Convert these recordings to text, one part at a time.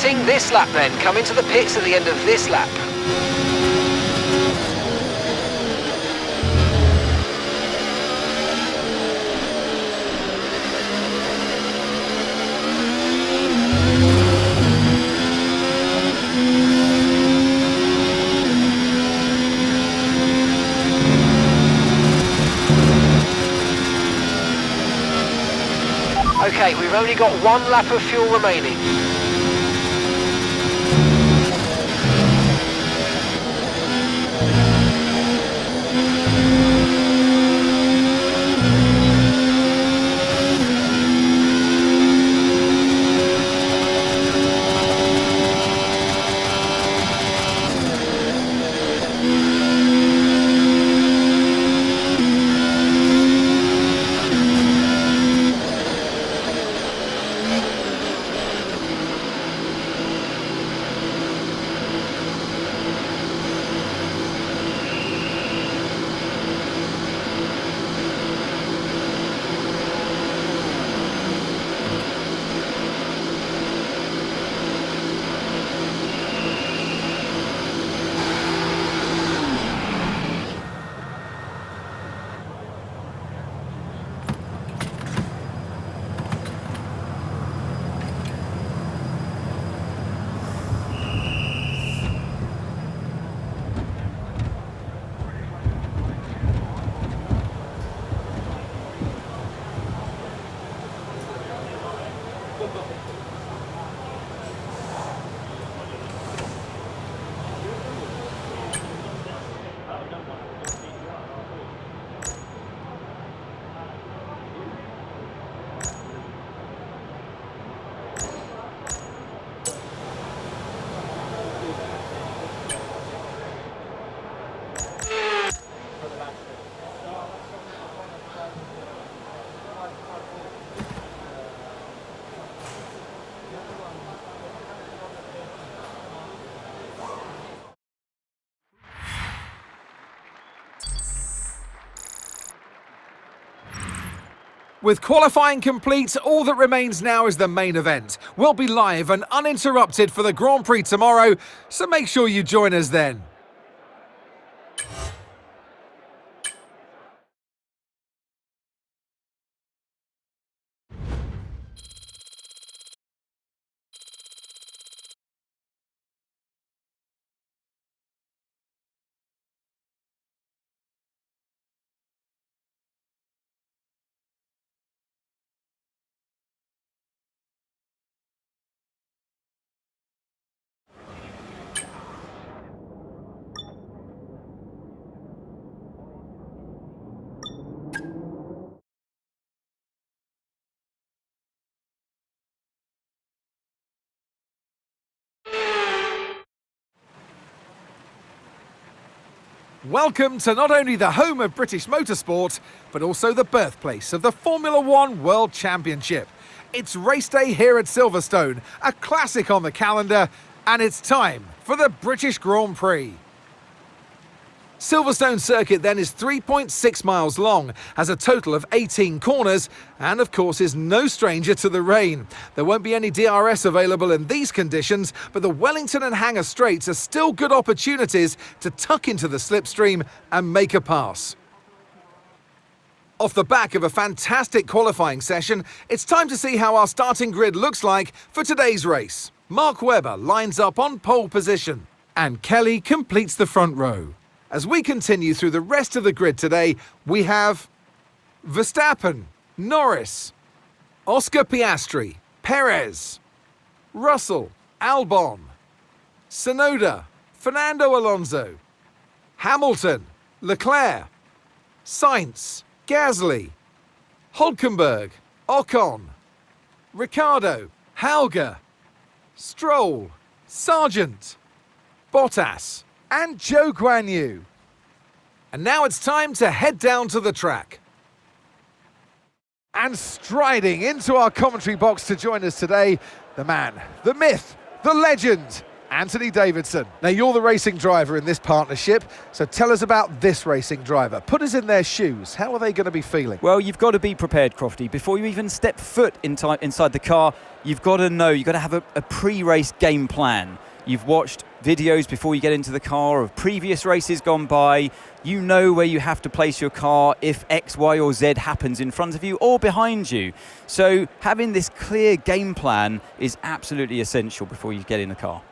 Exiting this lap then, coming to the pits at the end of this lap. Okay, we've only got one lap of fuel remaining. With qualifying complete, all that remains now is the main event. We'll be live and uninterrupted for the Grand Prix tomorrow, so make sure you join us then. Welcome to not only the home of British motorsport, but also the birthplace of the Formula One World Championship. It's race day here at Silverstone, a classic on the calendar, and it's time for the British Grand Prix. Silverstone circuit then is 3.6 miles long, has a total of 18 corners, and of course is no stranger to the rain. There won't be any DRS available in these conditions, but the Wellington and Hangar straights are still good opportunities to tuck into the slipstream and make a pass. Off the back of a fantastic qualifying session, it's time to see how our starting grid looks like for today's race. Mark Webber lines up on pole position, and Kelly completes the front row. As we continue through the rest of the grid today, we have Verstappen, Norris, Oscar Piastri, Perez, Russell, Albon, Tsunoda, Fernando Alonso, Hamilton, Leclerc, Sainz, Gasly, Hülkenberg, Ocon, Ricciardo, Hauger, Stroll, Sargent, Bottas, and Zhou Guanyu. And now it's time to head down to the track. And striding into our commentary box to join us today, the man, the myth, the legend, Anthony Davidson. Now, you're the racing driver in this partnership, so tell us about this racing driver. Put us in their shoes. How are they going to be feeling? Well, you've got to be prepared, Crofty. Before you even step foot inside the car, you've got to know, you've got to have a pre-race game plan. You've watched videos before you get into the car of previous races gone by. You know where you have to place your car if X, Y or Z happens in front of you or behind you. So having this clear game plan is absolutely essential before you get in the car.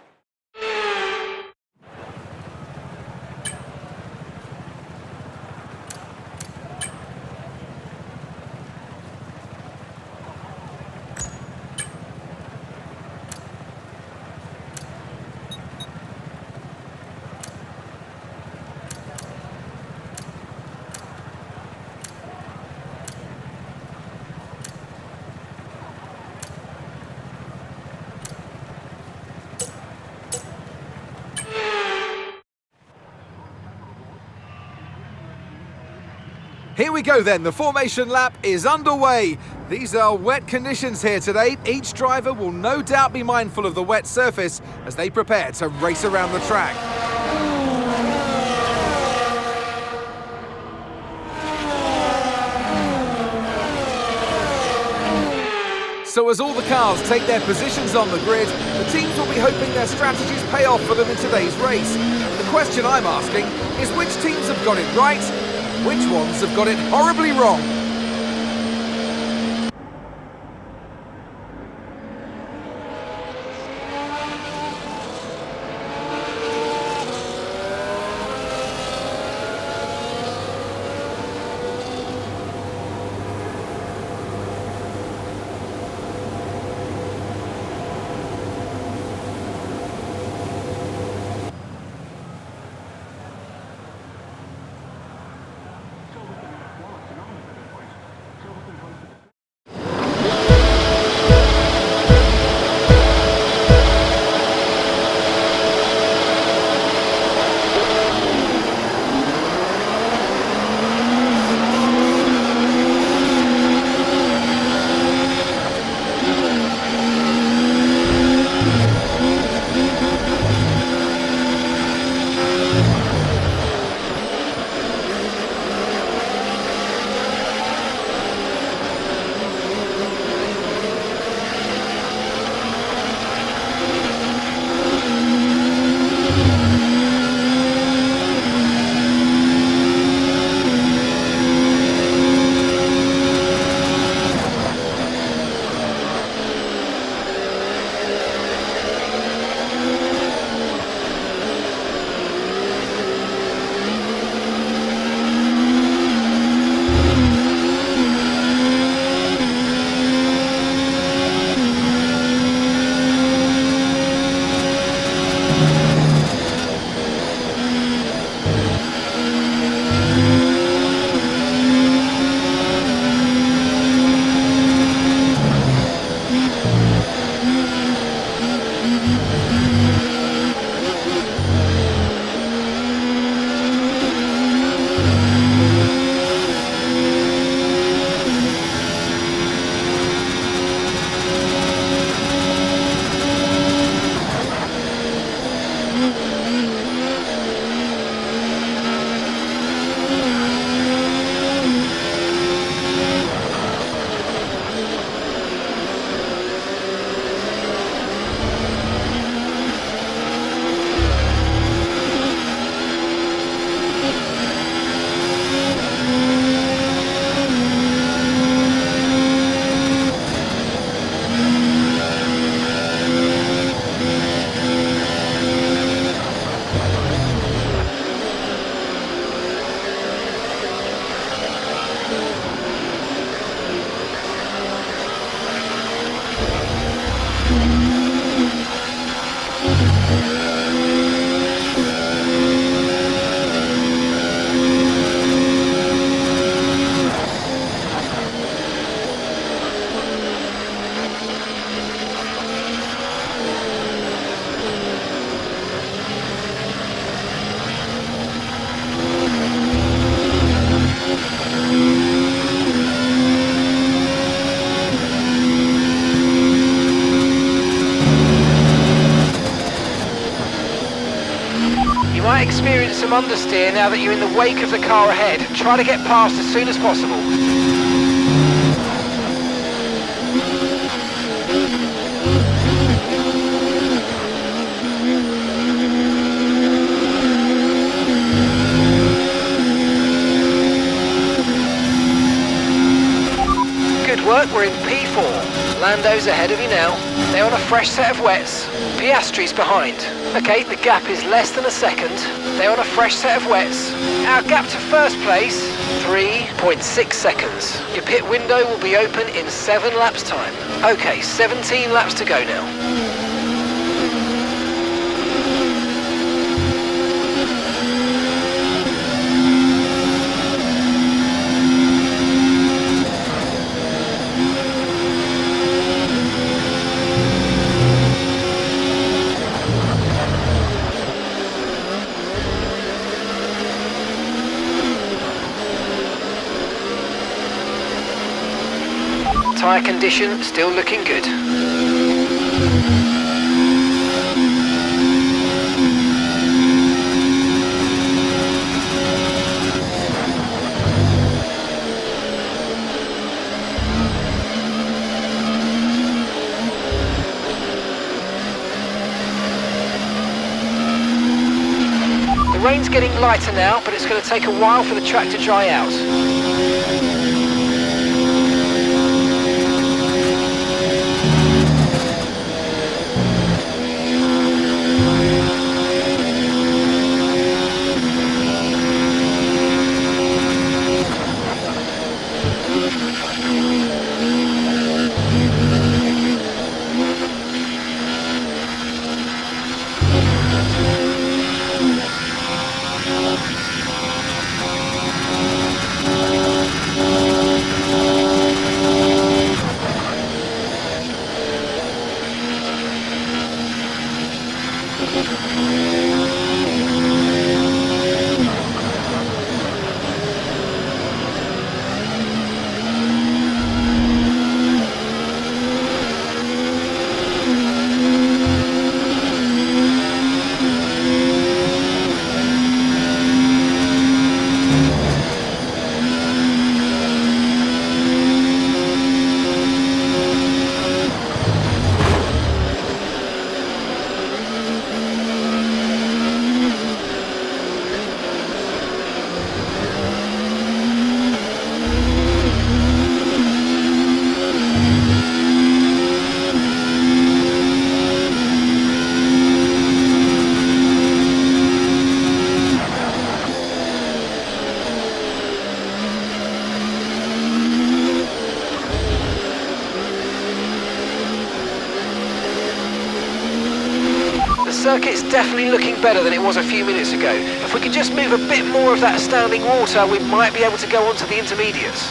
Here we go then, the formation lap is underway. These are wet conditions here today. Each driver will no doubt be mindful of the wet surface as they prepare to race around the track. So as all the cars take their positions on the grid, the teams will be hoping their strategies pay off for them in today's race. The question I'm asking is which teams have got it right? Which ones have got it horribly wrong? You might experience some understeer now that you're in the wake of the car ahead. Try to get past as soon as possible. Good work, we're in P4. Lando's ahead of you now. They're on a fresh set of wets. Piastri's behind. Okay, the gap is less than a second. They're on a fresh set of wets. Our gap to first place, 3.6 seconds. Your pit window will be open in 7 laps time. Okay, 17 laps to go now. Tyre condition still looking good. The rain's getting lighter now, but it's going to take a while for the track to dry out. The circuit's definitely looking better than it was a few minutes ago. If we could just move a bit more of that standing water, we might be able to go on to the intermediates.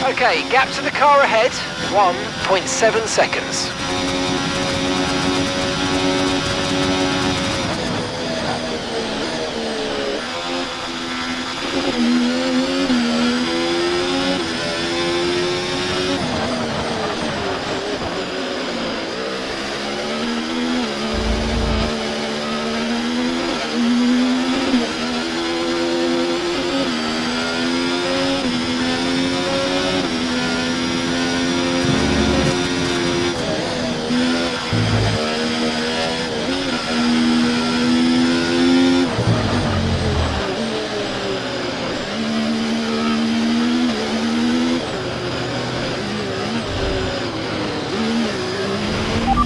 Okay, gap to the car ahead, 1.7 seconds.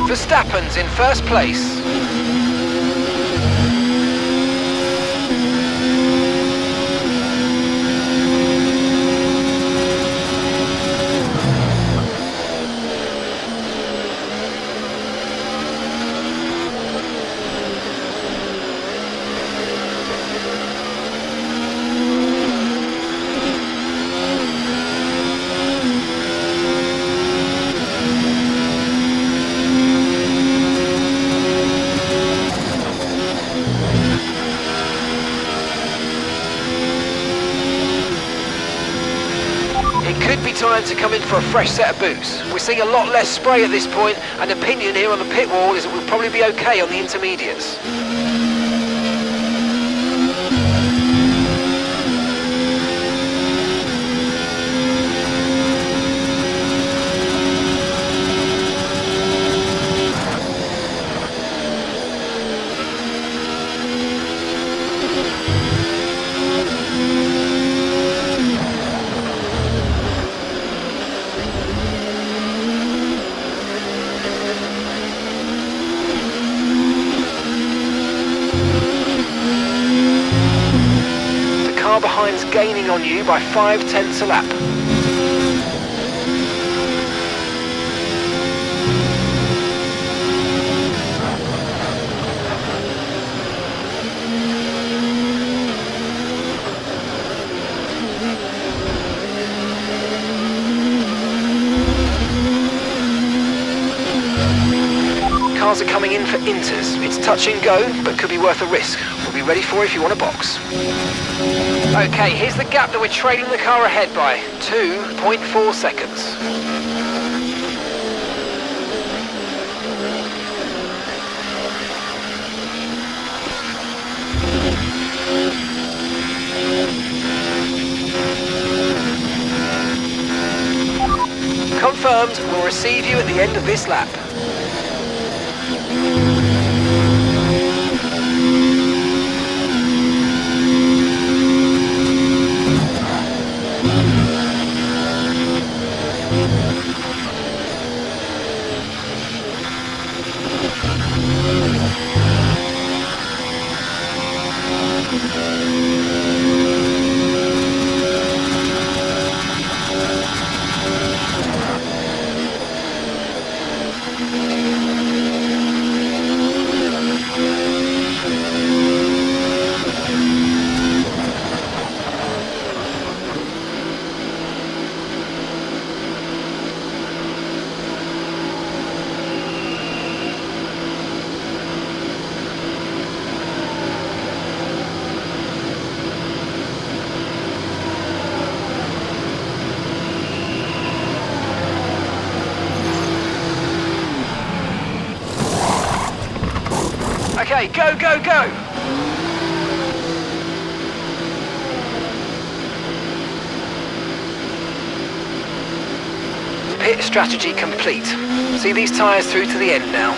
Verstappen's in first place. It could be time to come in for a fresh set of boots. We're seeing a lot less spray at this point, and opinion here on the pit wall is that we'll probably be okay on the intermediates. Behind's gaining on you by 5/10 a lap. Cars are coming in for inters. It's touch and go, but could be worth a risk. We'll be ready for it if you want a box. Okay, here's the gap that we're trailing the car ahead by, 2.4 seconds. Confirmed, we'll receive you at the end of this lap. Okay, go, go, go! Pit strategy complete. See these tyres through to the end now.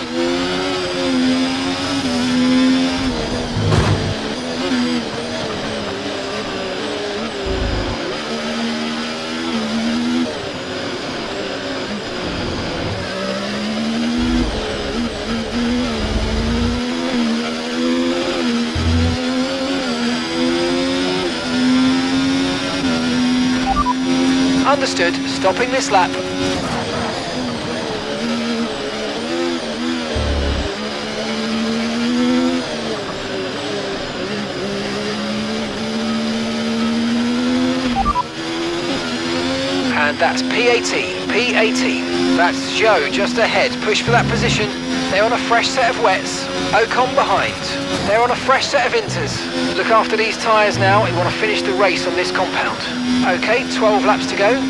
Understood. Stopping this lap. And that's P18. P18. That's Joe just ahead. Push for that position. They're on a fresh set of wets. Ocon behind. They're on a fresh set of inters. Look after these tyres now. We want to finish the race on this compound. Okay, 12 laps to go.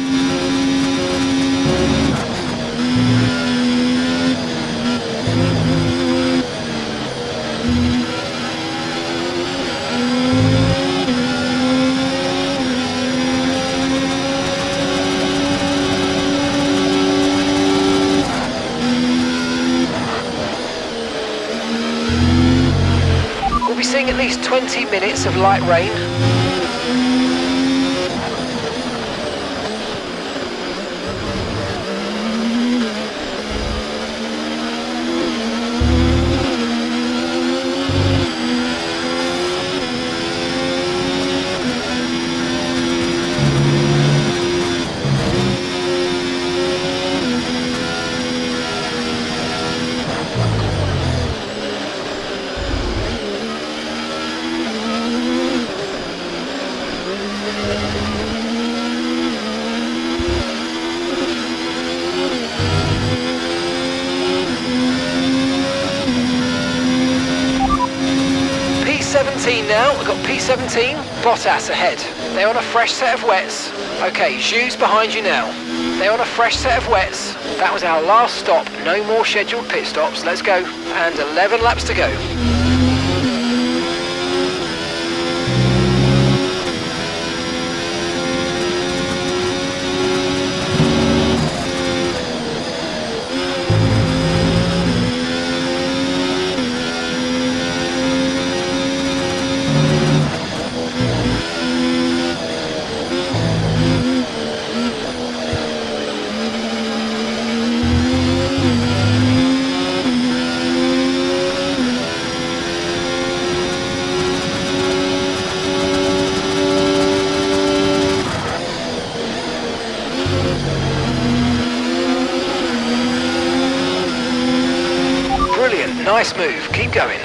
We'll be seeing at least 20 minutes of light rain. P17 now, we've got P17, Bottas ahead. They're on a fresh set of wets. Okay, Zhu's behind you now. They're on a fresh set of wets. That was our last stop. No more scheduled pit stops. Let's go. And 11 laps to go. Brilliant, nice move, keep going.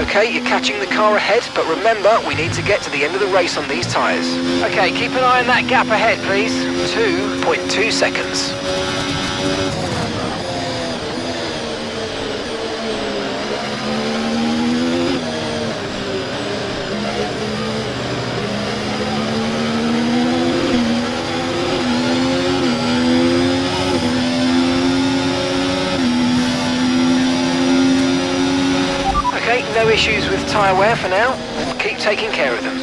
Okay, you're catching the car ahead, but remember, we need to get to the end of the race on these tyres. Okay, keep an eye on that gap ahead, please. 2.2 seconds. Okay, no issues with tyre wear for now. Keep taking care of them.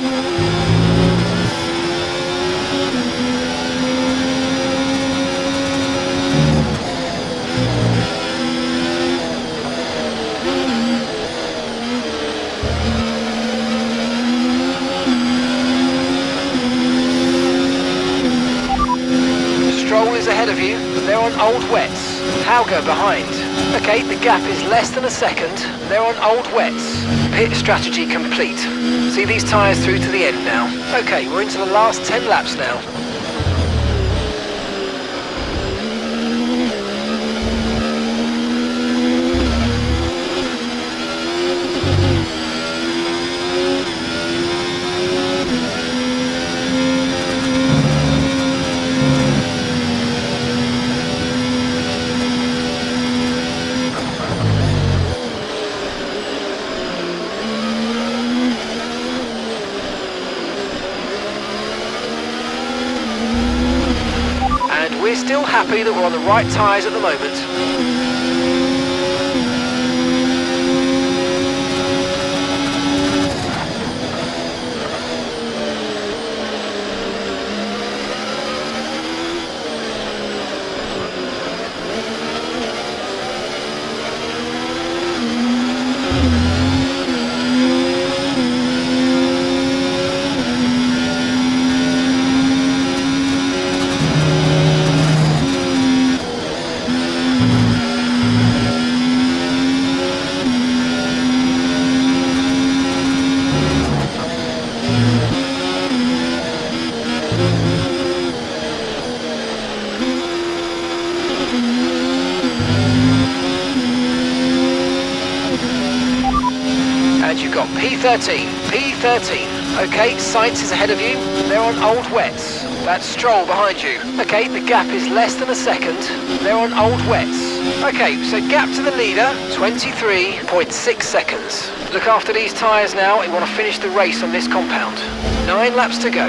Stroll is ahead of you. They're on old wets. Hauger behind. Okay, the gap is less than a second. They're on old wets. Pit strategy complete. See these tyres through to the end now. Okay, we're into the last 10 laps now. We're still happy that we're on the right tyres at the moment. And you've got P13, P13. Okay, Sainz is ahead of you. They're on old wets. That's Stroll behind you. Okay, the gap is less than a second. They're on old wets. Okay, so gap to the leader, 23.6 seconds. Look after these tyres now. You want to finish the race on this compound. 9 laps to go.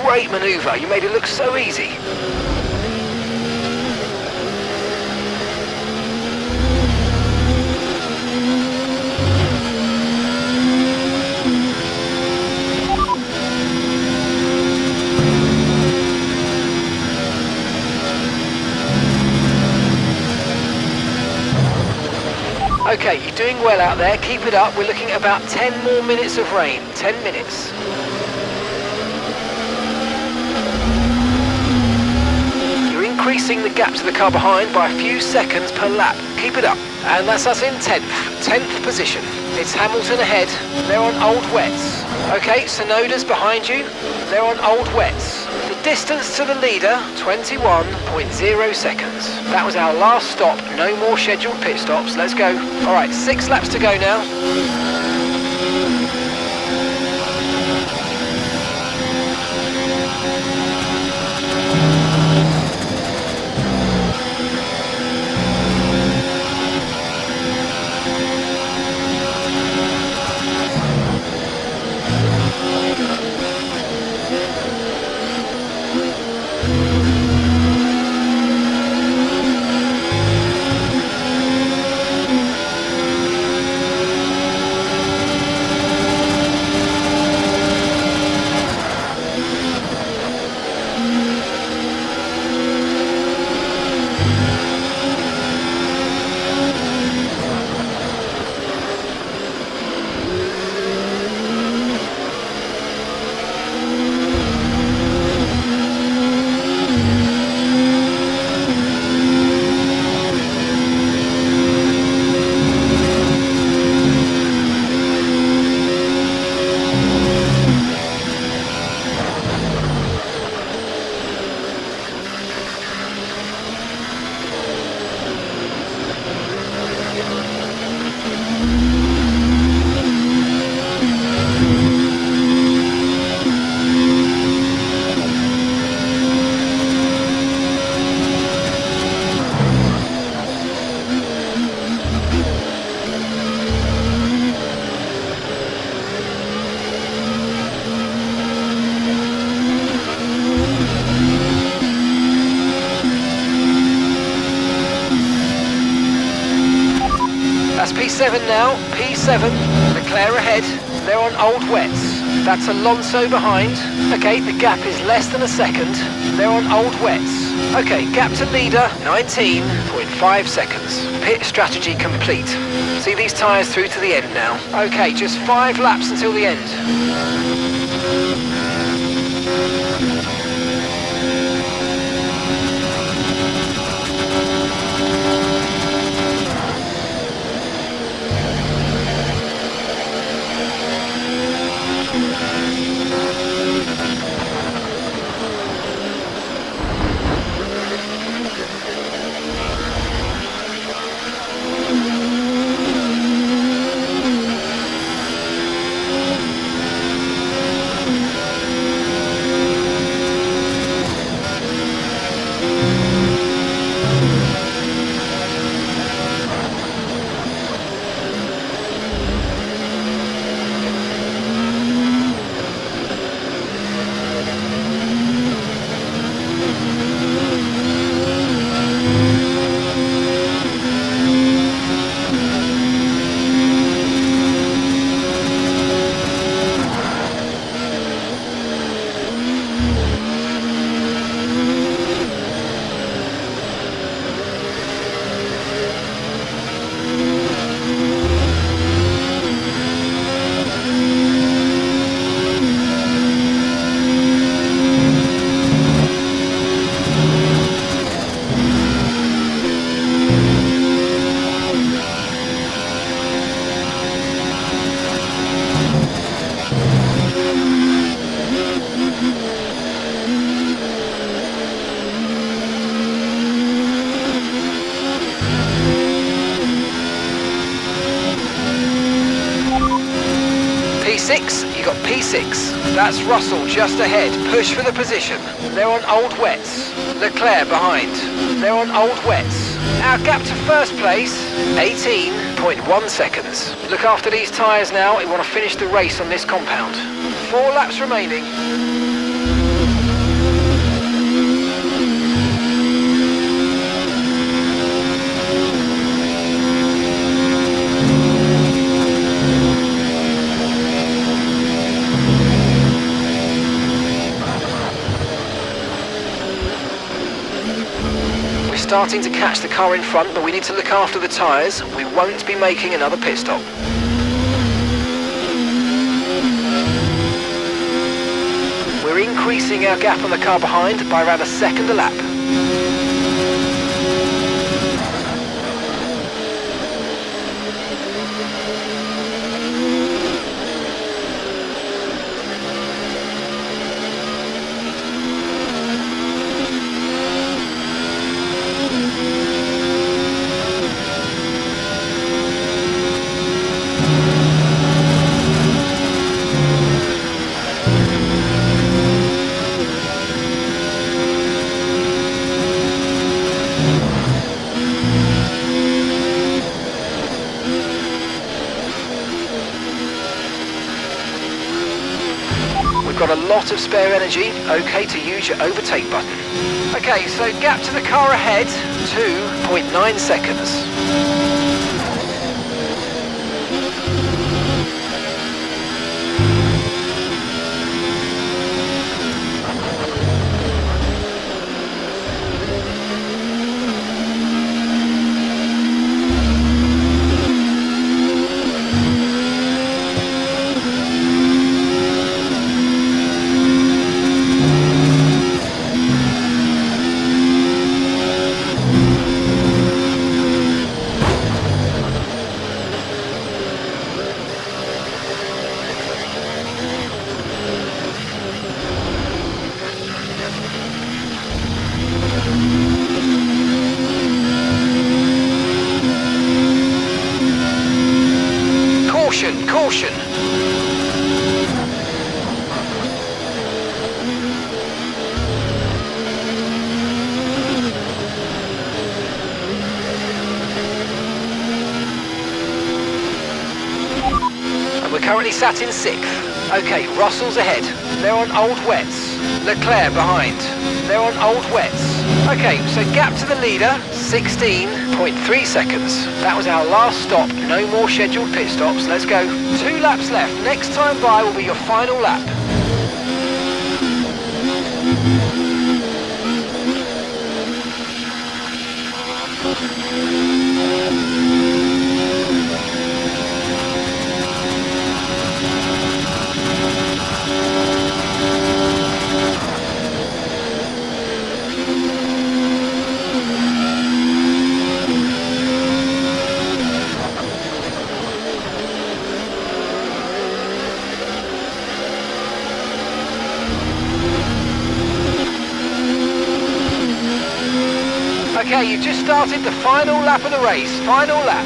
Great manoeuvre, you made it look so easy. Okay, you're doing well out there, keep it up. We're looking at about 10 more minutes of rain, 10 minutes. Increasing the gap to the car behind by a few seconds per lap. Keep it up. And that's us in 10th position. It's Hamilton ahead. They're on old wets. Okay, Sonoda's behind you. They're on old wets. The distance to the leader, 21.0 seconds. That was our last stop. No more scheduled pit stops. Let's go. All right, 6 laps to go now. That's P7 now, P7, Leclerc ahead, they're on old wets. That's Alonso behind. Okay, the gap is less than a second. They're on old wets. Okay, gap to leader, 19.5 seconds. Pit strategy complete. See these tyres through to the end now. Okay, just 5 laps until the end. P6, you got P6. That's Russell just ahead. Push for the position. They're on old wets. Leclerc behind. They're on old wets. Our gap to first place, 18.1 seconds. Look after these tyres now. We want to finish the race on this compound. 4 laps remaining. Starting to catch the car in front, but we need to look after the tyres. We won't be making another pit stop. We're increasing our gap on the car behind by around a second a lap. Got a lot of spare energy, okay to use your overtake button. Okay, so gap to the car ahead, 2.9 seconds. Caution! And we're currently sat in 6th. Okay, Russell's ahead. They're on old wets. Leclerc behind. They're on old wets. Okay, so gap to the leader, 16.3 seconds. That was our last stop. No more scheduled pit stops. Let's go. 2 laps left. Next time by will be your final lap. Okay, you've just started the final lap of the race. Final lap.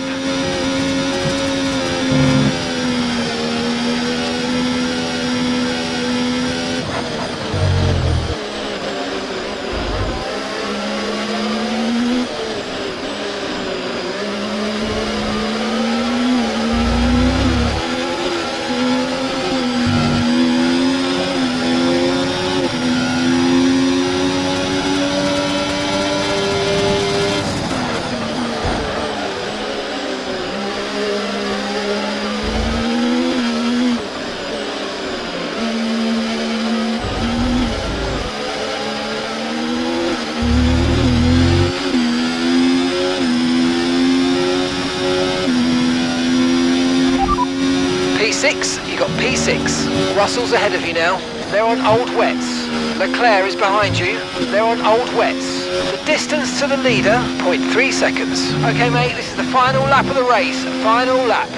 P6, you got P6. Russell's ahead of you now. They're on old wets. Leclerc is behind you. They're on old wets. The distance to the leader, 0.3 seconds. Okay, mate, this is the final lap of the race. Final lap.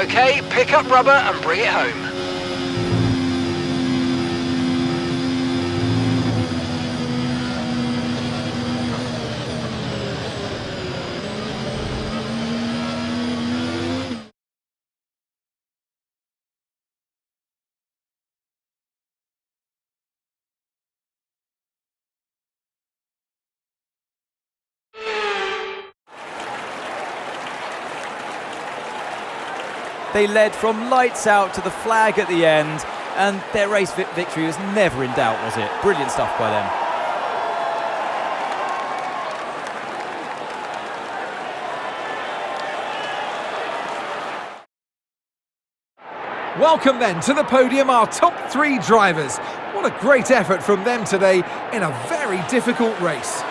Okay, pick up rubber and bring it home. They led from lights out to the flag at the end, and their race victory was never in doubt, was it? Brilliant stuff by them. Welcome then to the podium, our top 3 drivers. What a great effort from them today in a very difficult race.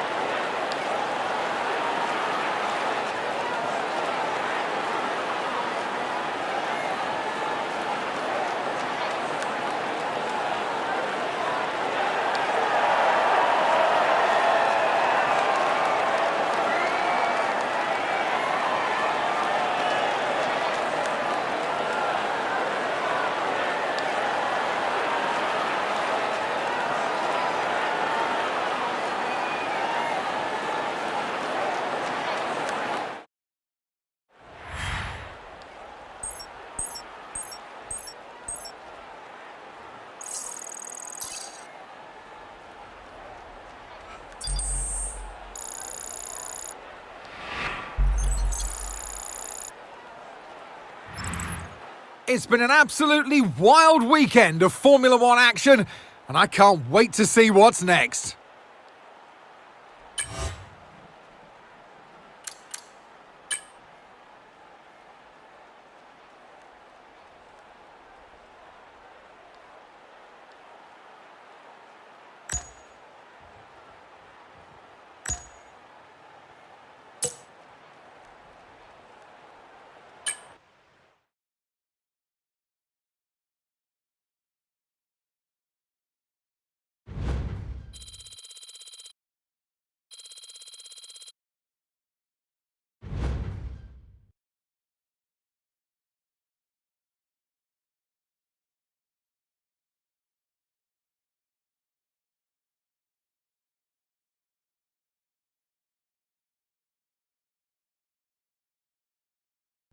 It's been an absolutely wild weekend of Formula One action, and I can't wait to see what's next.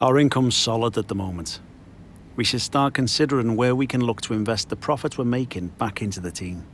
Our income's solid at the moment. We should start considering where we can look to invest the profits we're making back into the team.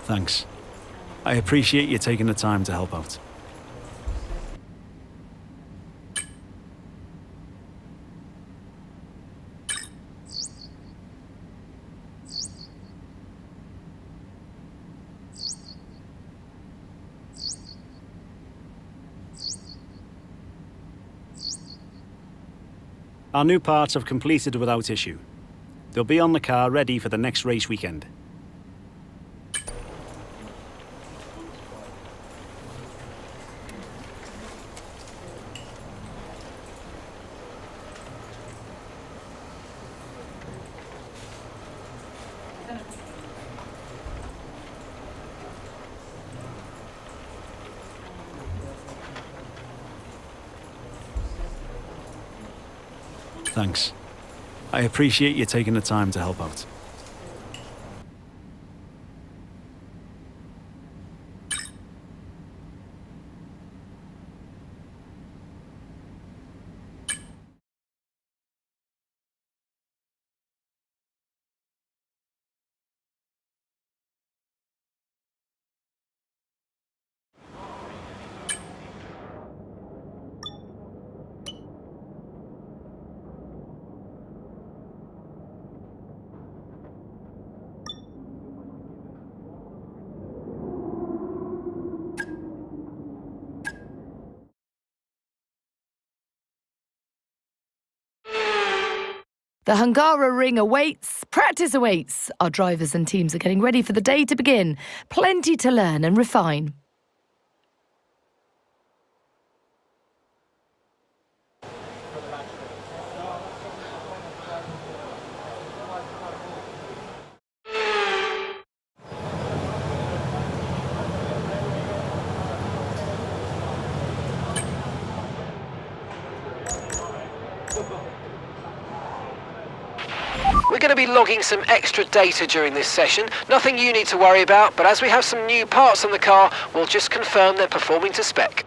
Thanks. I appreciate you taking the time to help out. Our new parts have completed without issue. They'll be on the car ready for the next race weekend. thanks. I appreciate you taking the time to help out. The Hungaroring awaits, practice awaits. Our drivers and teams are getting ready for the day to begin. Plenty to learn and refine. We're going to be logging some extra data during this session. Nothing you need to worry about, but as we have some new parts on the car, we'll just confirm they're performing to spec.